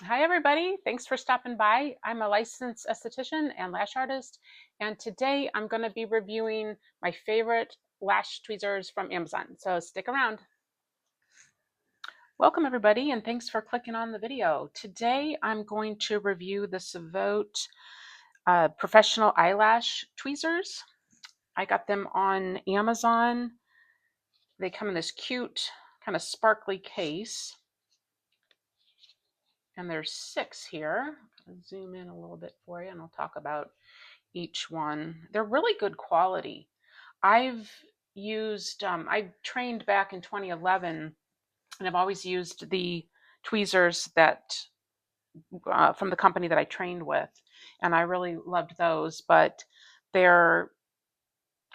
Hi, everybody. Thanks for stopping by. I'm a licensed esthetician and lash artist, and today I'm going to be reviewing my favorite lash tweezers from Amazon. So stick around. Welcome, everybody, and thanks for clicking on the video. Today I'm going to review the Savote professional eyelash tweezers. I got them on Amazon. They come in this cute, kind of sparkly case, and there's 6 here. I'll zoom in a little bit for you, and I'll talk about each one. They're really good quality. I've I trained back in 2011, and I've always used the tweezers that from the company that I trained with, and I really loved those. But they're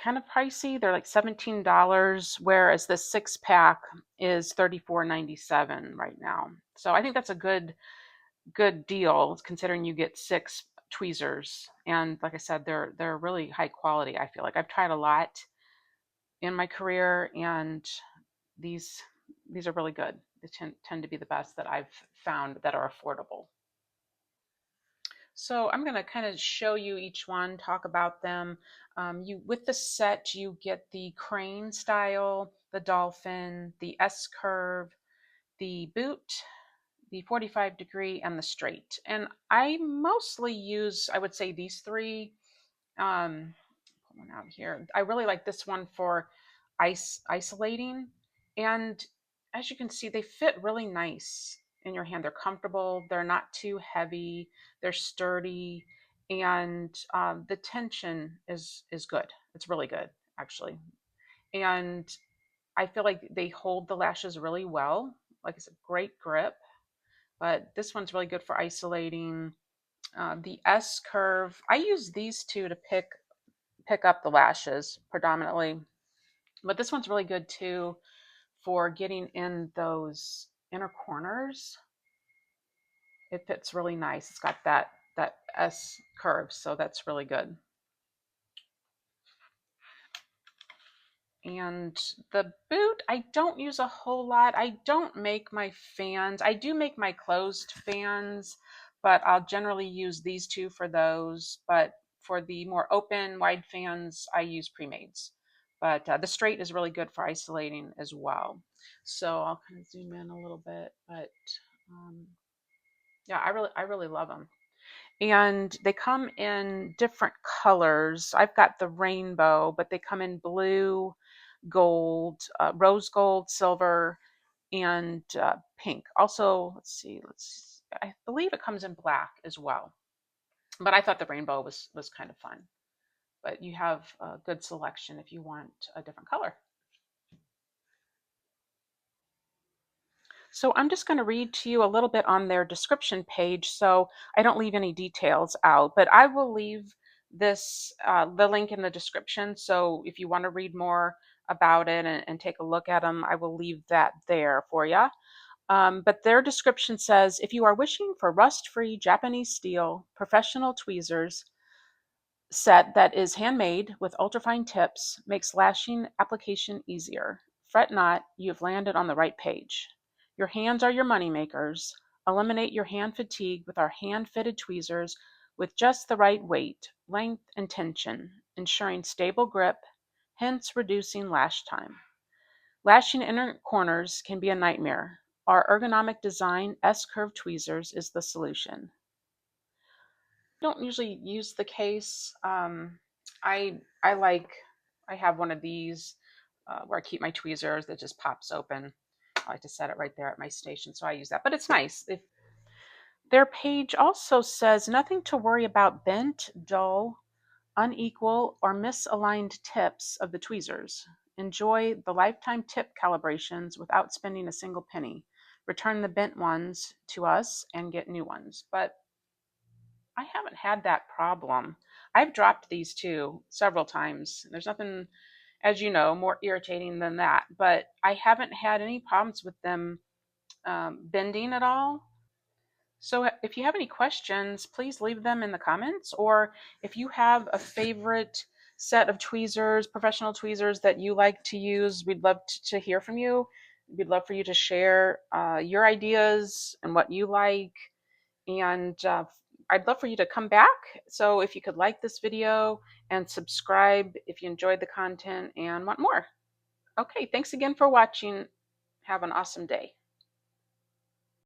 kind of pricey. They're like $17, whereas the 6 pack is $34.97 right now. So I think that's a good deal considering you get 6 tweezers, and like I said, they're really high quality. I feel like I've tried a lot in my career, and these these are really good. They tend to be the best that I've found that are affordable. So I'm going to kind of show you each one, talk about them. You with the set, you get the crane style, the dolphin, the S curve, the boot, the 45-degree, and the straight. And I mostly use, I would say, these 3. Pull one out here. I really like this one for isolating. And as you can see, they fit really nice in your hand. They're comfortable. They're not too heavy. They're sturdy. And the tension is good. It's really good, actually. And I feel like they hold the lashes really well. Like I said, great grip, but this one's really good for isolating. The S curve, I use these 2 to pick up the lashes predominantly, but this one's really good too for getting in those inner corners. It fits really nice. It's got that S curve, so that's really good. And the boot, I don't use a whole lot. I don't make my fans. I do make my closed fans, but I'll generally use these 2 for those. But for the more open, wide fans, I use pre-mades. But the straight is really good for isolating as well. So I'll kind of zoom in a little bit. But yeah, I really love them. And they come in different colors. I've got the rainbow, but they come in blue, gold, rose gold, silver, and pink. Also, I believe it comes in black as well. But I thought the rainbow was kind of fun. But you have a good selection if you want a different color. So I'm just going to read to you a little bit on their description page so I don't leave any details out, but I will leave the link in the description. So if you want to read more about it and take a look at them, I will leave that there for you. But their description says, if you are wishing for rust-free Japanese steel professional tweezers set that is handmade with ultrafine tips, makes lashing application easier. Fret not, you have landed on the right page. Your hands are your money makers. Eliminate your hand fatigue with our hand-fitted tweezers with just the right weight, length, and tension, ensuring stable grip, hence reducing lash time. Lashing inner corners can be a nightmare. Our ergonomic design S-curve tweezers is the solution. I don't usually use the case. I have one of these where I keep my tweezers that just pops open. I like to set it right there at my station, so I use that. But it's nice. Their page also says nothing to worry about bent, dull, unequal, or misaligned tips of the tweezers. Enjoy the lifetime tip calibrations without spending a single penny. Return the bent ones to us and get new ones. But I haven't had that problem. I've dropped these 2 several times. There's nothing, as you know, more irritating than that. But I haven't had any problems with them bending at all. So if you have any questions, please leave them in the comments. Or if you have a favorite set of tweezers, professional tweezers that you like to use, we'd love to hear from you. We'd love for you to share your ideas and what you like. And I'd love for you to come back. So if you could like this video and subscribe if you enjoyed the content and want more. Okay, thanks again for watching. Have an awesome day.